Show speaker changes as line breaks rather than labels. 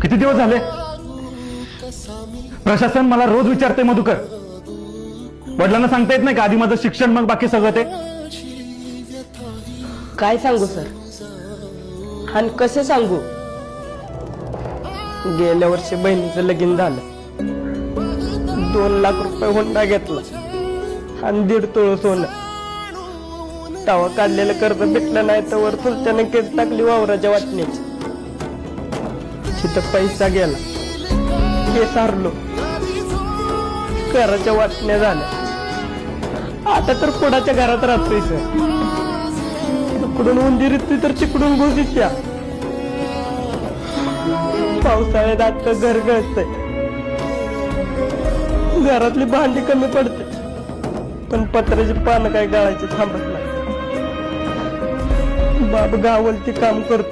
किती दिवस झाले? प्रशासन मला रोज विचारते मधुकर, वडिलांना सांगता येत नाही का आधी माझं शिक्षण मग बाकी सगळं ते?
काय सांगू सर, आणि कसे सांगू? गेल्या वर्षी बहिणीचं लगीन झालं, 2 लाख रुपये हुंडा घेतला आणि 1.5 तोळ सोनं. तवा काढलेलं कर्ज भेटलं नाही तर चुलत्याने केस टाकली वावराच्या वाटण्याची. तिथं पैसा गेला, केस हारलो, घराच्या वाटण्या झाल्या. आता तर कोणाच्या घरात राहतोय सर. इकडून उंदीर येतोय तर तिकडून घुस येत्या. पावसाळ्यात आता घर गळतंय, घरातली भांडी कमी पडते, पण पत्र्याची पानं काय गाळायची थांबत नाही. बाप गावलती काम करतो,